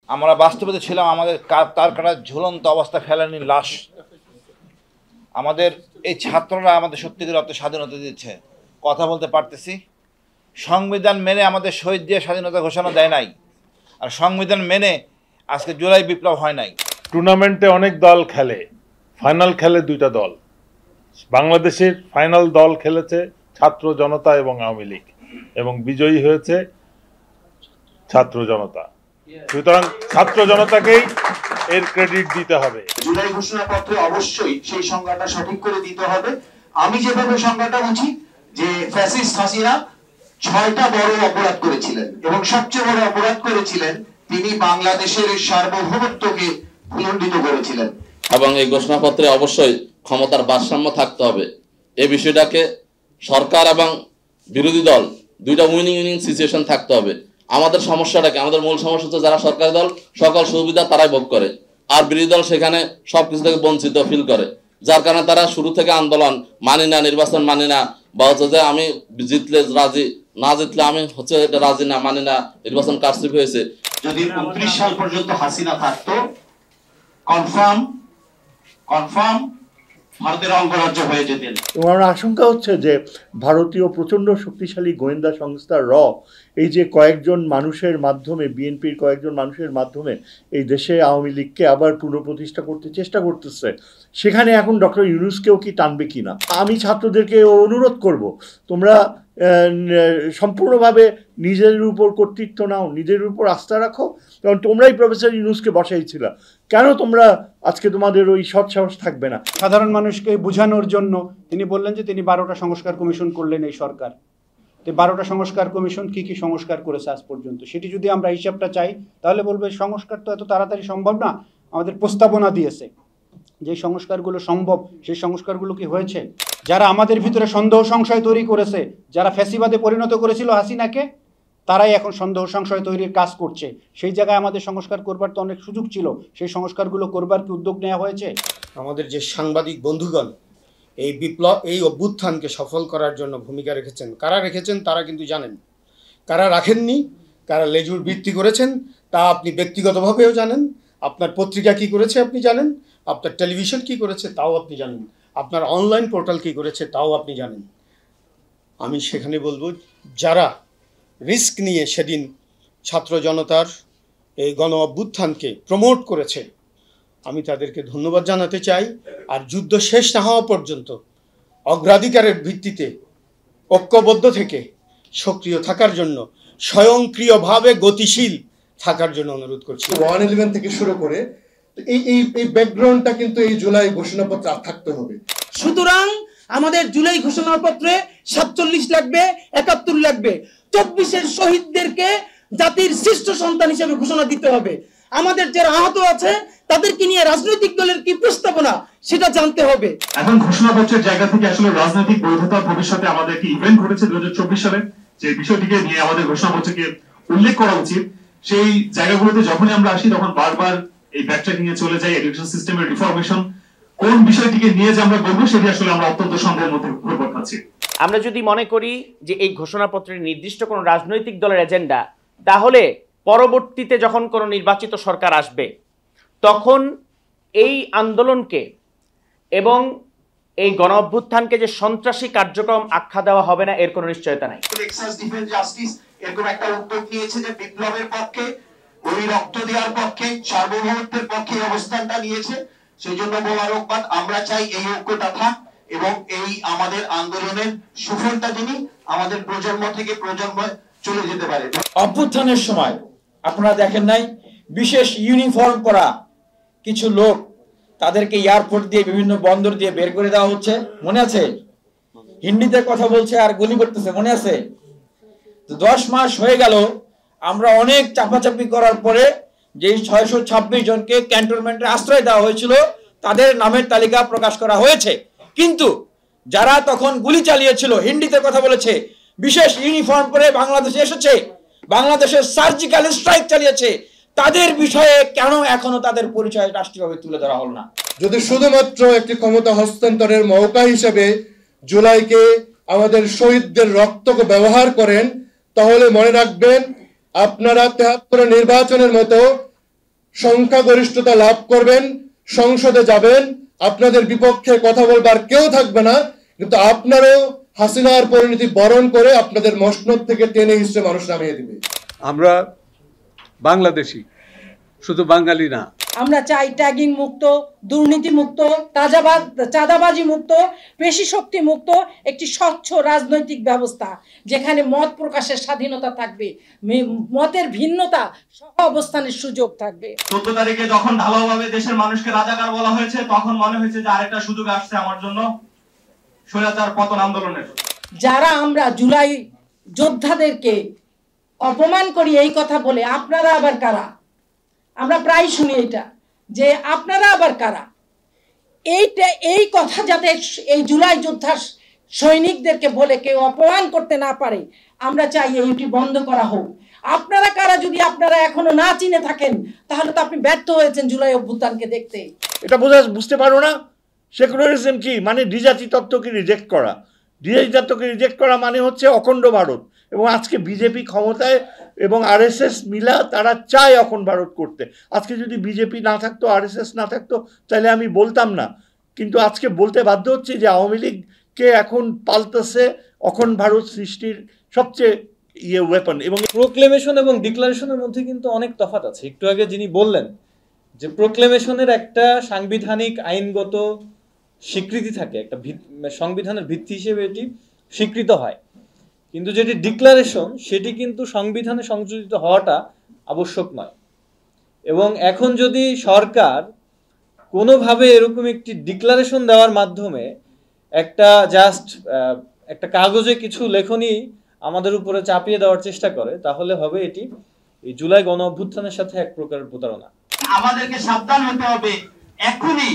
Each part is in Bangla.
আমরা বাস্তবতা ছিলাম আমাদের তার কাটা ঝুলন্ত অবস্থা ফেলানি লাশ। আমাদের এই ছাত্ররা আমাদের সত্যিকার অর্থে স্বাধীনতা দিচ্ছে, কথা বলতে পারতেছি। সংবিধান মেনে আমাদের শহীদ দিয়ে স্বাধীনতা ঘোষণা দেয় নাই, আর সংবিধান মেনে আজকে জুলাই বিপ্লব হয় নাই। টুর্নামেন্টে অনেক দল খেলে, ফাইনাল খেলে দুইটা দল। বাংলাদেশের ফাইনাল দল খেলেছে ছাত্র জনতা এবং আওয়ামী লীগ, এবং বিজয়ী হয়েছে ছাত্র জনতা। সুতরাং ছাত্র জনতাকেই এর ক্রেডিট দিতে হবে। জুলাই ঘোষণাপত্রে অবশ্যই সেই সংজ্ঞাটা সঠিক করে দিতে হবে। আমি যেভাবে সংজ্ঞাটা বুঝি যে ফ্যাসিস্ট হাসিনা 6টা বড় অপরাধ করেছিলেন, এবং সবচেয়ে বড় অপরাধ করেছিলেন তিনি বাংলাদেশের সার্বভৌমত্বকে ভূলণ্ডিত করেছিলেন। এবং এই ঘোষণাপত্রে অবশ্যই ক্ষমতার ভারসাম্য থাকতে হবে। এই বিষয়টাকে সরকার এবং বিরোধী দল দুইটা উইনিং সিচুয়েশন থাকতে হবে। আমাদের সমস্যাটাকে, আমাদের মূল সমস্যা হচ্ছে যারা সরকারি দল সকল সুবিধা তারাই ভোগ করে, আর বিরোধী দল সেখানে সবকিছু থেকে বঞ্চিত ফিল করে, যার কারণে তারা শুরু থেকে আন্দোলন মানি না, নির্বাচন মানি না, বা হচ্ছে যে আমি জিতলে রাজি, না জিতলে আমি হচ্ছে এটা রাজি না, মানি না, নির্বাচন কারচুপি হয়েছে। যদি 29 সাল পর্যন্ত হাসিনা থাকতো, কনফার্ম ভারতের অঙ্গরাজ্য হয়ে যেতেন। আমার আশঙ্কা হচ্ছে যে ভারতীয় প্রচণ্ড শক্তিশালী গোয়েন্দা সংস্থা এই যে কয়েকজন মানুষের মাধ্যমে, বিএনপির কয়েকজন মানুষের মাধ্যমে এই দেশে আওয়ামী লীগকে আবার পুনঃপ্রতিষ্ঠা করতে চেষ্টা করতেছে, সেখানে এখন ডক্টর ইউনূসকেও কি টানবে কিনা। আমি ছাত্রদেরকে অনুরোধ করব, তোমরা সম্পূর্ণভাবে নিজের উপর কর্তৃত্ব নাও, নিজের উপর আস্থা রাখো, কারণ তোমরাই প্রফেসর ইউনূসকে বসাইছিল। কেন তোমরা আজকে তোমাদের ওই সৎসাহস থাকবে না? সাধারণ মানুষকে বোঝানোর জন্য তিনি বললেন যে তিনি 12টা সংস্কার কমিশন করলেন এই সরকার। তো 12টা সংস্কার কমিশন কি কি সংস্কার করেছে আজ পর্যন্ত, সেটি যদি আমরা হিসাবটা চাই তাহলে বলবে সংস্কার তো এত তাড়াতাড়ি সম্ভব না। আমাদের প্রস্তাবনা দিয়েছে, যে সংস্কারগুলো সম্ভব সেই সংস্কারগুলো কি হয়েছে? যারা আমাদের ভিতরে সন্দেহ সংশয় তৈরি করেছে, যারা ফ্যাসিবাদে পরিণত করেছিল হাসিনাকে, তারাই এখন সন্দেহ সংশয় তৈরির কাজ করছে। সেই জায়গায় আমাদের সংস্কার করবার তো অনেক সুযোগ ছিল, সেই সংস্কারগুলো করবার কি উদ্যোগ নেওয়া হয়েছে? আমাদের যে সাংবাদিক বন্ধুগণ এই অভ্যুত্থানকে সফল করার জন্য ভূমিকা রেখেছেন, কারা রেখেছেন তারা কিন্তু জানেন, কারা রাখেননি, কারা লেজুর বৃত্তি করেছেন তা আপনি ব্যক্তিগতভাবেও জানেন, আপনার পত্রিকা কি করেছে আপনি জানেন, আপনার টেলিভিশন কি করেছে তাও আপনি জানেন, আপনার অনলাইন পোর্টাল কি করেছে তাও আপনি জানেন। আমি সেখানে বলবো, যারা রিস্ক নিয়ে সেদিন ছাত্র জনতার এই গণ অভ্যুত্থানকে প্রমোট করেছে, আমি তাদেরকে ধন্যবাদ জানাতে চাই। আর যুদ্ধ শেষ না হওয়া পর্যন্ত অগ্রাধিকারের ভিত্তিতে ঐক্যবদ্ধ থেকে সক্রিয় থাকার জন্য, স্বয়ংক্রিয়ভাবে গতিশীল থাকার জন্য অনুরোধ করছি। 111 থেকে শুরু করে এই ব্যাকগ্রাউন্ডটা কিন্তু এই জুলাই ঘোষণাপত্রে থাকতে হবে। সুতরাং আমাদের জুলাই ঘোষণাপত্রে 47 লাগবে, 71 লাগবে। 24-এর শহীদদেরকে জাতির শ্রেষ্ঠ সন্তান হিসেবে ঘোষণা দিতে হবে। আমাদের যারা আহত আছে তাদেরকে নিয়ে রাজনৈতিক দলের কি প্রস্তাবনা সেটা জানতে হবে। এখন ঘোষণাপত্রের জায়গা থেকে আসলে রাজনৈতিক বৈধতা ভবিষ্যতে আমাদের কি ইভেন্ট ঘটেছে 2024 সালে, যে বিষয়টিকে নিয়ে আমাদের ঘোষণাপত্রকে উল্লেখ করা উচিত, সেই জায়গাগুলোতে যখনই আমরা আসি তখন বারবার এই ব্যাকট্র্যাক নিয়ে চলে যাই। এডুকেশন সিস্টেমের রিফরমেশন কোন বিষয়টিকে নিয়ে যে আমরা বলবো সেটি আসলে আমরা অত্যন্ত সন্দেহের মধ্যে ঘুরপাক খাচ্ছি। আমরা যদি মনে করি যে এই ঘোষণাপত্রের নির্দিষ্ট কোনো রাজনৈতিক দলের এজেন্ডা, তাহলে পরবর্তীতে যখন কোনো নির্বাচিত সরকার আসবে তখন এই আন্দোলনকে এবং এই গণ অভ্যুত্থানকে যে সন্ত্রাসী কার্যক্রম আখ্যা দেওয়া হবে না, এর কোনো নিশ্চয়তা নাই। টেক্সাস ডিফেন্স জাস্টিস এরকম একটা উদ্যোগ নিয়েছে যে বিপ্লবের পক্ষে, ওই রক্ত দেওয়ার পক্ষে, সার্বভৌমত্বের পক্ষে অবস্থানটা নিয়েছে। সেই জন্য মোবারকবাদ। আমরা চাই এই ঐক্যটা থাক এবং এই আমাদের আন্দোলনের সুফলটা যিনি আমাদের প্রজন্ম থেকে প্রজন্ম চলে যেতে পারে। অভ্যুত্থানের সময় আপনারা দেখেন নাই, বিশেষ ইউনিফর্ম পরা কিছু লোক তাদেরকে এয়ারপোর্ট দিয়ে বিভিন্ন বন্দর দিয়ে বের করে দেওয়া হচ্ছে, মনে আছে? হিন্দিতে কথা বলছে আর গুলি করতেছে, মনে আছে? তো 10 মাস হয়ে গেল, আমরা অনেক চাপাচাপি করার পরে যে 626 জনকে ক্যান্টনমেন্টে আশ্রয় দেওয়া হয়েছিল তাদের নামের তালিকা প্রকাশ করা হয়েছে। কিন্তু যারা তখন গুলি চালিয়েছিল, হিন্দিতে কথা বলেছে, বিশেষ ইউনিফর্ম পরে বাংলাদেশে এসেছে, বাংলাদেশের সার্জিক্যাল স্ট্রাইক চালিয়েছে, তাদের বিষয়ে কেন এখনো তাদের পরিচয় রাষ্ট্রীয়ভাবে তুলে ধরা হল না? যদি শুধুমাত্র একটি ক্ষমতা হস্তান্তরের মৌকা হিসেবে জুলাইকে, আমাদের শহীদদের রক্তকে ব্যবহার করেন, তাহলে মনে রাখবেন আপনারা 73 নির্বাচনের মতো সংখ্যাগরিষ্ঠতা লাভ করবেন, সংসদে যাবেন, আপনাদের বিপক্ষে কথা বলবার কেউ থাকবে না, কিন্তু আপনারাও হাসিনার পরিণতি বরণ করে আপনাদের মসনদ থেকে টেনে হিসেবে মানুষ নামিয়ে দিবে। আমরা বাংলাদেশি, শুধু বাঙালি না। আমরা চাই ট্যাগিং মুক্ত, দুর্নীতি মুক্ত, চাঁদাবাজি মুক্ত, পেশি শক্তি মুক্ত একটি স্বচ্ছ রাজনৈতিক ব্যবস্থা, যেখানে মত প্রকাশের স্বাধীনতা থাকবে, মতের ভিন্নতা সহ অবস্থানের সুযোগ থাকবে। 14 তারিখে যখন ঢালাওভাবে দেশের মানুষকে রাজাকার বলা হয়েছে, তখন মনে হয়েছে যে আরেকটা সুযোগ আসছে আমার জন্য স্বৈরাচার পতন আন্দোলনের। যারা আমরা জুলাই যোদ্ধাদেরকে অপমান করি এই কথা বলে, আপনারা আবার কারা? আমরা প্রায় শুনি এটা, যে আপনারা আবার কারা। এই কথা যাতে এই জুলাই যোদ্ধা সৈনিকদেরকে বলে কেউ অপমান করতে না পারে, আমরা চাই এইটি বন্ধ করা হোক। আপনারা কারা যদি আপনারা এখনো না চিনে থাকেন, তাহলে তো আপনি ব্যর্থ হয়েছেন জুলাই অভ্যুত্থানকে দেখতে। এটা বুঝতে পারো না? সেকুলারিজম কি মানে? দ্বিজাতি তত্ত্বকে রিজেক্ট করা। দ্বিজাতি তত্ত্বকে রিজেক্ট করা মানে হচ্ছে অখণ্ড ভারত। এবং আজকে বিজেপি ক্ষমতায় এবং আরএসএস মিলা তারা চায় অখণ্ড ভারত করতে। আজকে যদি বিজেপি না থাকতো, আরএসএস না থাকতো, তাহলে আমি বলতাম না। কিন্তু আজকে বলতে বাধ্য হচ্ছে যে আওয়ামী লীগকে এখন পাল্টাছে অখণ্ড ভারত সৃষ্টির সবচেয়ে ওয়েপন। এবং প্রোক্লেমেশন এবং ডিক্লারেশনের মধ্যে কিন্তু অনেক তফাৎ আছে। একটু আগে যিনি বললেন যে প্রোক্লেমেশনের একটা সাংবিধানিক আইনগত স্বীকৃতি থাকে, একটা সংবিধানের ভিত্তি হিসেবে এটি স্বীকৃত হয়, কিন্তু যেটি ডিক্লারেশন সেটি কিন্তু সংবিধানে সংযোজিত হওয়াটা আবশ্যক নয়। এবং এখন যদি সরকার কোনোভাবে এরকম একটি ডিক্লারেশন দেওয়ার মাধ্যমে একটা কাগজে কিছু লেখনী আমাদের উপরে চাপিয়ে দেওয়ার চেষ্টা করে, তাহলে হবে এটি এই জুলাই গণ অভ্যুত্থানের সাথে এক প্রকারের প্রতারণা। আমাদেরকে সাবধান হতে হবে। এখনই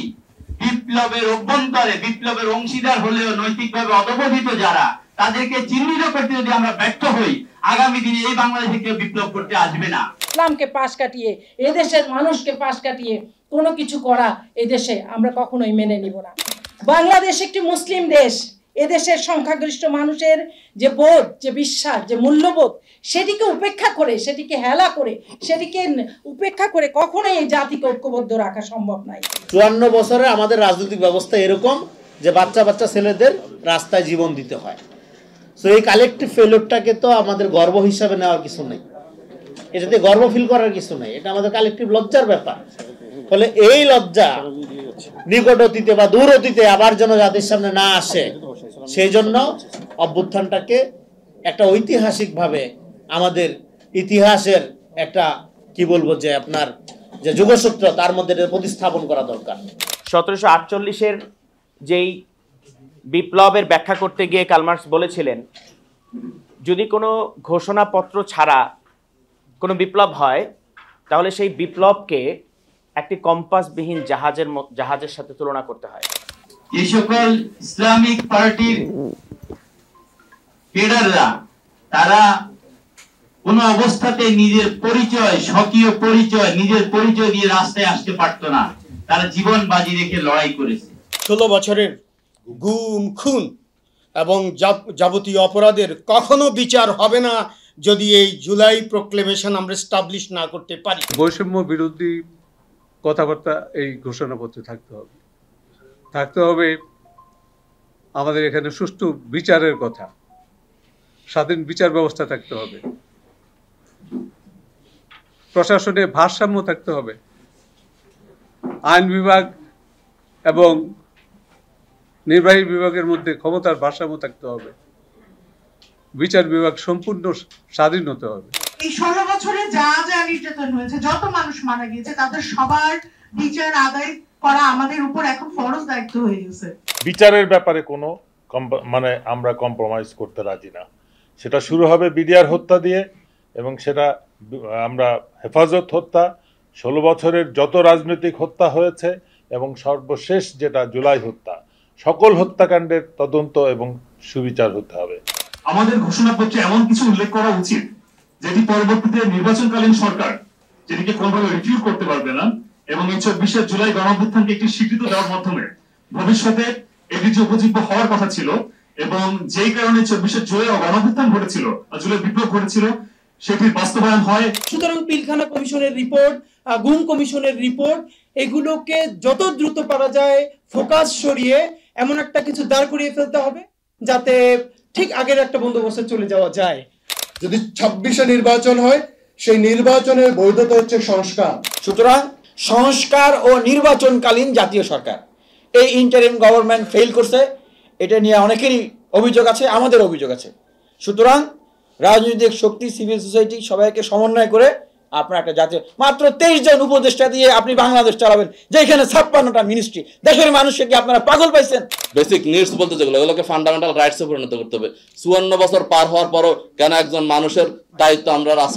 বিপ্লবের অভ্যন্তরে বিপ্লবের অংশীদার হলেও নৈতিকভাবে অধপতিত যারা, তাদেরকে চিহ্নিত করতে যদি আমরা ব্যর্থ হই, আগামী দিনে এই বাংলাদেশে কেউ বিপ্লব করতে আসবে না। ইসলামকে পাশ কাটিয়ে, এদেশের মানুষকে পাশ কাটিয়ে কোনো কিছু করা এদেশে আমরা কখনোই মেনে নিব না। বাংলাদেশ একটি মুসলিম দেশ। এদেশের সংখ্যাগরিষ্ঠ মানুষের যে বোধ, যে বিশ্বাস, যে মূল্যবোধ, সেটিকে উপেক্ষা করে, সেটিকে হেলা করে, সেটিকে উপেক্ষা করে কখনোই এই জাতিকে ঐক্যবদ্ধ রাখা সম্ভব নয়। 54 বছরে আমাদের রাজনৈতিক ব্যবস্থা এরকম যে বাচ্চা ছেলেদের রাস্তায় জীবন দিতে হয়। তো এই কালেকটিভ ফেলিওরটাকে তো আমাদের গর্ব হিসাবে নেওয়ার কিছু নেই, এটাতে গর্ব ফিল করার কিছু নেই, এটা আমাদের কালেকটিভ লজ্জার ব্যাপার। ফলে এই লজ্জা নিকট অতীতে বা দূর অতীতে আবার যেন জাতির সামনে না আসে, সেই জন্য অভ্যুত্থানটাকে একটা ঐতিহাসিকভাবে আমাদের ইতিহাসের একটা কি বলবো যে আপনার যে যুগসূত্র, তার মধ্যে প্রতিস্থাপন করা দরকার। 1748-এর যেই বিপ্লবের ব্যাখ্যা করতে গিয়ে কার্ল মার্কস বলেছিলেন, যদি কোনো ঘোষণাপত্র ছাড়া কোনো বিপ্লব হয়, তাহলে সেই বিপ্লবকে একটি কম্পাসবিহীন জাহাজের সাথে তুলনা করতে হয়। এই সকল ইসলামিক পার্টির লিডাররা, তারা কোন অবস্থাতে নিজের পরিচয়, স্বকীয় পরিচয়, নিজের পরিচয় দিয়ে রাস্তায় আসতে পারতো না। তারা জীবন বাজি রেখে লড়াই করেছে। 16 বছরের গুম খুন এবং যাবতীয় অপরাধের কখনো বিচার হবে না যদি এই জুলাই প্রোক্লেমেশন আমরা এস্টাবলিশ না করতে পারি। বৈষম্য বিরোধী কথাবার্তা এই ঘোষণাপত্রে থাকতে হবে। আমাদের এখানে সুষ্ঠু বিচারের কথা, স্বাধীন বিচার ব্যবস্থা থাকতে হবে, প্রশাসনে ভারসাম্য থাকতে হবে, আইন বিভাগ এবং নির্বাহী বিভাগের মধ্যে ক্ষমতার ভারসাম্য থাকতে হবে, বিচার বিভাগ সম্পূর্ণ স্বাধীন হতে হবে। এই 16 বছরে যা যা নির্যাতন হয়েছে, যত মানুষ মারা গিয়েছে, তাদের সবার বিচার আদায় করা আমাদের উপর এখন ফরজ দায়িত্ব হয়ে গেছে। বিচারের ব্যাপারে কোনো আমরা কম্প্রোমাইজ করতে রাজি না। সেটা শুরু হবে বিডিআর হত্যা দিয়ে, এবং সেটা আমরা হেফাজত হত্যা, 16 বছরের যত রাজনৈতিক হত্যা হয়েছে এবং সর্বশেষ যেটা জুলাই হত্যা, সকল হত্যাকাণ্ডের তদন্ত এবং সুবিচার হতে হবে। আমাদের ঘোষণাপত্রে এমন কিছু উল্লেখ করা উচিত যেটি পরবর্তীতে নির্বাচনকালীন সরকার যেটিকে কোনোভাবে রিফিউজ করতে পারবে না, এবং এই 24 জুলাই গণঅভ্যুত্থানকে একটি স্বীকৃতি দেওয়ার মাধ্যমে ভবিষ্যতে এটি যে উপজীব্য হওয়ার কথা ছিল, এবং যেই কারণে 24 জুলাই গণঅভ্যুত্থান ঘটেছিল, জুলাই বিপ্লব ঘটেছিল, সেটির বাস্তবায়ন হয়। সুতরাং পিলখানা কমিশনের রিপোর্ট গুম কমিশনের রিপোর্ট, এগুলোকে যত দ্রুত পারা যায় ফোকাস সরিয়ে এমন একটা কিছু দাঁড় করিয়ে ফেলতে হবে যাতে ঠিক আগের একটা বন্দোবস্তে চলে যাওয়া যায়। যদি 26-এ নির্বাচন হয়, সেই নির্বাচনের বৈধতা হচ্ছে সংস্কার। সুতরাং সংস্কার ও নির্বাচনকালীন জাতীয় সরকার, এই ইন্টারিম গভর্নমেন্ট ফেল করছে, এটা নিয়ে অনেকেরই অভিযোগ আছে, আমাদের অভিযোগ আছে। সুতরাং রাজনৈতিক শক্তি, সিভিল সোসাইটি সবাইকে সমন্বয় করে আপনার একটা জাতীয়, মাত্র 23 জন উপদেষ্টা দিয়ে আপনি বাংলাদেশ চালাবেন, যেখানে 56টা মিনিস্ট্রি। দেশের মানুষকে কি আপনারা পাগল পাইছেন? বেসিক নিডস বলতে যেগুলো, এগুলোকে ফান্ডামেন্টাল রাইটসে পরিণত করতে হবে। 54 বছর পার হওয়ার পরও কেন একজন মানুষের দায়িত্ব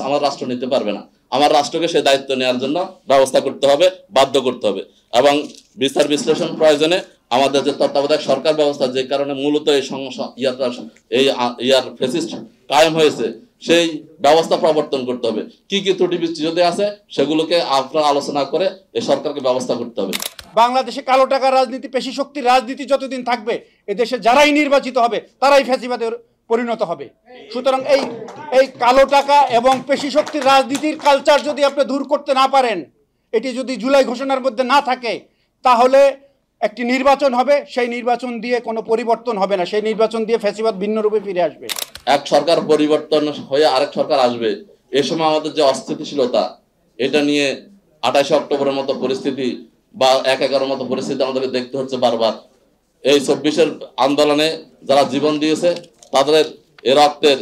আমার রাষ্ট্র নিতে পারবে না? আমার রাষ্ট্রকে সেই দায়িত্ব নেওয়ার জন্য ব্যবস্থা করতে হবে, বাধ্য করতে হবে। এবং বিচার বিশ্লেষণ প্রয়োজনে আমাদের যে তত্ত্বাবধায়ক সরকার ব্যবস্থা, যে কারণে মূলত এই ফেসিস্ট কায়েম হয়েছে, সেই ব্যবস্থা প্রবর্তন করতে হবে। কি কি ত্রুটি বিচ্যুতি যদি আছে সেগুলোকে আপনার আলোচনা করে এই সরকারকে ব্যবস্থা করতে হবে। বাংলাদেশে কালো টাকার রাজনীতি, পেশি শক্তির রাজনীতি যতদিন থাকবে, এদেশে যারাই নির্বাচিত হবে তারাই ফ্যাসিবাদের পরিণত হবে। সুতরাং এই কালো টাকা এবং পেশি শক্তির রাজনীতির কালচার যদি আপনি দূর করতে না পারেন, এটি যদি জুলাই ঘোষণার মধ্যে না থাকে, তাহলে একটি নির্বাচন হবে, সেই নির্বাচন দিয়ে কোনো পরিবর্তন হবে না, সেই নির্বাচন দিয়ে ফ্যাসিবাদ ভিন্ন রূপে ফিরে আসবে। এক সরকার পরিবর্তন হয়ে আরেক সরকার আসবে, এ সময় আমাদের যে অস্থিতিশীলতা, এটা নিয়ে 28 অক্টোবরের মতো পরিস্থিতি বা 1/11 মতো পরিস্থিতি আমাদেরকে দেখতে হচ্ছে বারবার। এই 24-এর আন্দোলনে যারা জীবন দিয়েছে তাদের এ রক্তের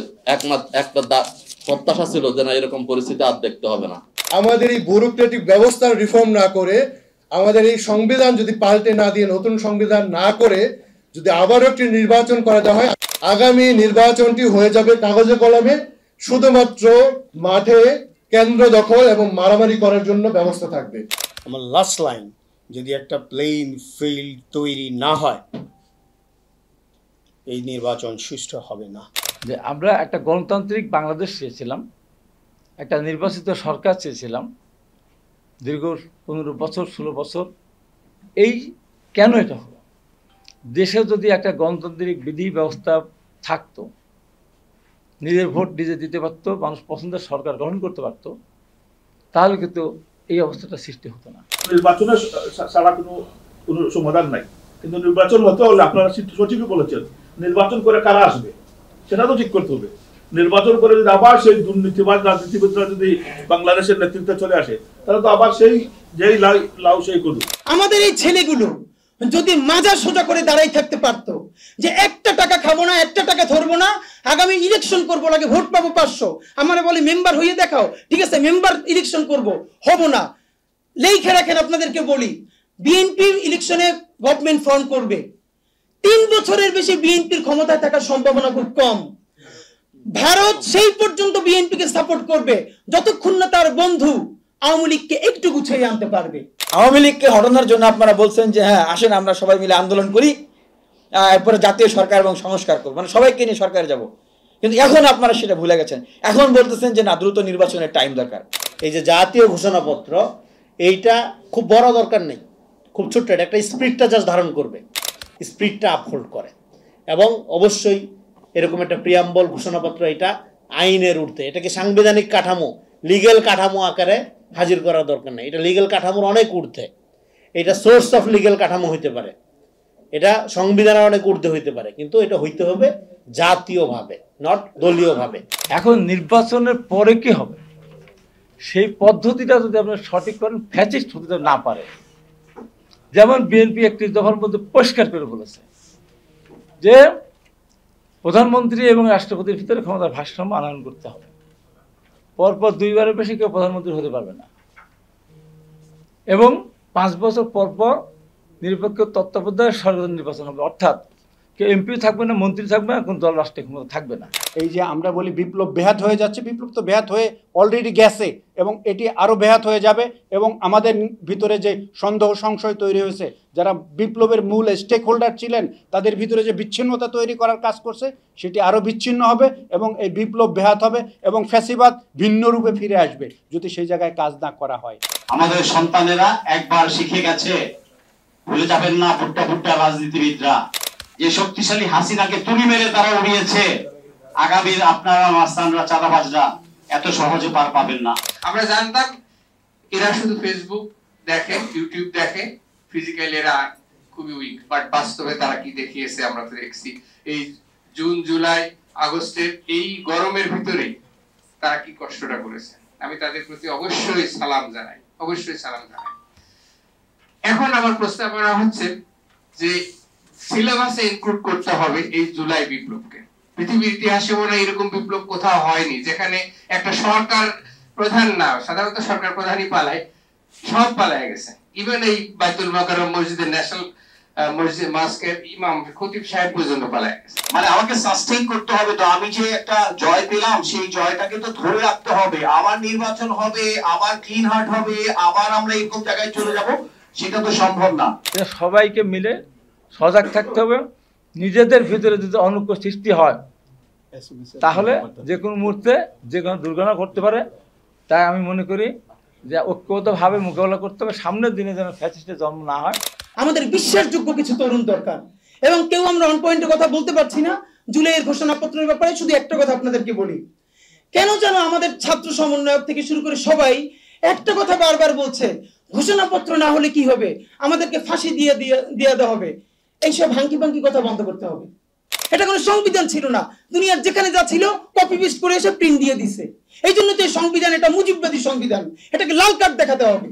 একটা প্রত্যাশা ছিল যে না, এরকম পরিস্থিতি আর দেখতে হবে না। আমাদের এই ব্যুরোক্রেটিক ব্যবস্থার রিফর্ম না করে, আমাদের এই সংবিধান যদি পাল্টে না দিয়ে, নতুন সংবিধান না করে যদি আবারও একটি নির্বাচন করা হয়, আগামী নির্বাচনটি হয়ে যাবে কাগজে কলমে, শুধুমাত্র মাঠে কেন্দ্র দখল এবং মারামারি করার জন্য ব্যবস্থা থাকবে। আমার লাস্ট লাইন, যদি একটা প্লেইং ফিল্ড তৈরি না হয়, এই নির্বাচন সুষ্ঠু হবে না। যে আমরা একটা গণতান্ত্রিক বাংলাদেশ চেয়েছিলাম, একটা নির্বাচিত সরকার চেয়েছিলাম দীর্ঘ 15 বছর 16 বছর। এই কেন এটা হলো? দেশে যদি একটা গণতান্ত্রিক বিধি ব্যবস্থা থাকতো, নিজের ভোট নিজে দিতে পারতো, মানুষ পছন্দের সরকার গঠন করতে পারতো, তাহলে কিন্তু এই অবস্থাটা সৃষ্টি হতো না। নির্বাচনের ছাড়া কোনো সমাধান নাই, কিন্তু নির্বাচন হতে হলে আপনারা সঠিকই বলেছেন, নির্বাচন করে কারা আসবে সেটা তো ঠিক করতে হবে। নির্বাচন করে যদি আবার সেই দুর্নীতিবাদ রাজনীতিবিদরা যদি বাংলাদেশের নেতৃত্বে চলে আসে, তাহলে তো আবার যেই লাউ সেই করবে। আমাদের এই ছেলেগুলো যদি মাজার সোজা করে দাঁড়াই থাকতে পারতো, যে একটা টাকা খাবো না, একটা টাকা ধরবো না, আগামী ইলেকশন করবো, লাগে ভোট পাবো 500, আমার বলে মেম্বার হয়ে দেখাও, ঠিক আছে মেম্বার ইলেকশন করব, হব না, লেখে রাখেন। আপনাদেরকে বলি, বিএনপি ইলেকশনে গভর্নমেন্ট ফর্ম করবে, 3 বছরের বেশি বিএনপির ক্ষমতায় থাকার সম্ভাবনা খুব কম। ভারত সেই পর্যন্ত বিএনপিকে সাপোর্ট করবে যতক্ষণ না তার বন্ধু আওয়ামী লীগকে একটু গুছিয়ে আনতে পারবে। আওয়ামী লীগকে হটানোর জন্য আপনারা বলছেন যে হ্যাঁ আসেন আমরা সবাই মিলে আন্দোলন করি, এরপরে জাতীয় সরকার এবং সংস্কার করবো, মানে সবাইকে নিয়ে সরকারে যাব। কিন্তু এখন আপনারা সেটা ভুলে গেছেন, এখন বলতেছেন যে না, দ্রুত নির্বাচনের টাইম দরকার। এই যে জাতীয় ঘোষণাপত্র, এইটা খুব বড় দরকার নেই, খুব ছোট্ট একটা স্পিরিটটা জাস্ট ধারণ করবে, স্পিরিটটা আপহোল্ড করে। এবং অবশ্যই এরকম একটা প্রিয়াম্বল ঘোষণাপত্র, এটা আইনের ঊর্ধ্বে, এটাকে সাংবিধানিক কাঠামো, লিগ্যাল কাঠামো আকারে হাজির করার দরকার নেই। এটা লিগ্যাল কাঠামোর অনেক ঊর্ধ্বে, এটা সোর্স অফ লিগ্যাল কাঠামো হইতে পারে, এটা সংবিধানের অনেক ঊর্ধ্বে হইতে পারে, কিন্তু এটা হইতে হবে জাতীয়ভাবে, নট দলীয়ভাবে। এখন নির্বাচনের পরে কি হবে সেই পদ্ধতিটা যদি আপনারা সঠিক করেন, ফ্যাসিস্ট হতে না পারে। যেমন বিএনপি একটি দফার মধ্যে পরিষ্কার করে বলেছে যে প্রধানমন্ত্রী এবং রাষ্ট্রপতির ভিতরে ক্ষমতার ভারসাম্য আনয়ন করতে হবে, পরপর 2 বারের বেশি কেউ প্রধানমন্ত্রী হতে পারবে না, এবং 5 বছর পরপর নিরপেক্ষ তত্ত্বাবধায়ক সরকার নির্বাচন হবে, অর্থাৎ কেউ এমপি থাকবে না, মন্ত্রী থাকবে না, কোন দল রাষ্ট্রীয় ক্ষমতা থাকবে না। এই যে আমরা বলি বিপ্লব ব্যাহত হয়ে যাচ্ছে, বিপ্লব তো ব্যাহত হয়ে অলরেডি গেছে এবং এটি আরও ব্যাহত হয়ে যাবে। এবং আমাদের ভিতরে যে সন্দেহ সংশয় তৈরি হয়েছে, যারা বিপ্লবের মূল স্টেক হোল্ডার ছিলেন, তাদের ভিতরে যে বিচ্ছিন্নতা তৈরি করার কাজ করছে, সেটি আরও বিচ্ছিন্ন হবে এবং এই বিপ্লব ব্যাহত হবে এবং ফ্যাসিবাদ ভিন্ন রূপে ফিরে আসবে যদি সেই জায়গায় কাজ না করা হয়। আমাদের সন্তানেরা একবার শিখে গেছে, ভুলে যাবেন না ফুটটা ফুটটা রাজনীতিবিদরা যে শক্তিশালী হাসিনাকে তুড়ি মেরে তারা উড়িয়েছে, আগামীর আপনারা মাস্তানরা চাঁদাবাজরা এত সহজে পার পাবেন না। আমরা জানতাম এরা শুধু ফেসবুক দেখে, ইউটিউব দেখে, ফিজিক্যালি এরা খুবই উইক, বাট বাস্তবে তারা কি দেখিয়েছে আমরা তো দেখছি। এই জুন, জুলাই, আগস্টের এই গরমের ভিতরে তারা কি কষ্টটা করেছে, আমি তাদের প্রতি অবশ্যই সালাম জানাই, অবশ্যই সালাম জানাই। এখন আমার প্রস্তাবনা হচ্ছে যে সিলেবাসে ইনক্লুড করতে হবে এই জুলাই বিপ্লবকে। পৃথিবীর ইতিহাসে মনে হয় এরকম বিপ্লব কোথাও হয়নি যেখানে একটা সরকার প্রধান না, সাধারণত সরকার প্রধানই পালায়, সব পালায় গেছে। ইভেন এই বাইতুল মোকাররম মসজিদের ন্যাশনাল মসজিদ মাস্কের ইমাম খতিব সাহেব পর্যন্ত পালায় গেছে। মানে আমাকে সাস্টেইন করতে হবে। তো আমি যে একটা জয় পেলাম সেই জয়টাকে তো ধরে রাখতে হবে। আবার নির্বাচন হবে, আবার ক্লিন হার্ট হবে, আবার আমরা এরকম জায়গায় চলে যাব, সেটা তো সম্ভব না। সবাইকে মিলে সজাগ থাকতে হবে। নিজেদের ভিতরে যদি অনুকূল সৃষ্টি হয় তাহলে যে কোনো মুহূর্তে যে কোনো দুর্ঘটনা ঘটতে পারে। তাই আমি মনে করি যে ঐক্যবদ্ধভাবে মোকাবেলা করতে হবে, সামনের দিনে যেন ফ্যাসিস্টের জন্ম না হয়। আমাদের বিশ্বাসযোগ্য কিছু তরুণ দরকার, এবং কেউ আমরা অন পয়েন্টে কথা বলতে পারছি না। জুলাইয়ের ঘোষণাপত্রের ব্যাপারে শুধু একটা কথা আপনাদেরকে বলি, কেন যেন আমাদের ছাত্র সমন্বয়ক থেকে শুরু করে সবাই একটা কথা বারবার বলছে, ঘোষণাপত্র না হলে কি হবে, আমাদেরকে ফাঁসি দিয়ে দেওয়া হবে। এইসব হাঙ্কি পাঙ্কি কথা বন্ধ করতে হবে। এটা কোনো সংবিধান ছিল না, দুনিয়ার যেখানে যা ছিল কপি পেস্ট করে এসে প্রিন্ট দিয়ে দিছে। এই জন্য তো এই সংবিধান এটা মুজিববাদী সংবিধান, এটাকে লাল কার্ড দেখাতে হবে।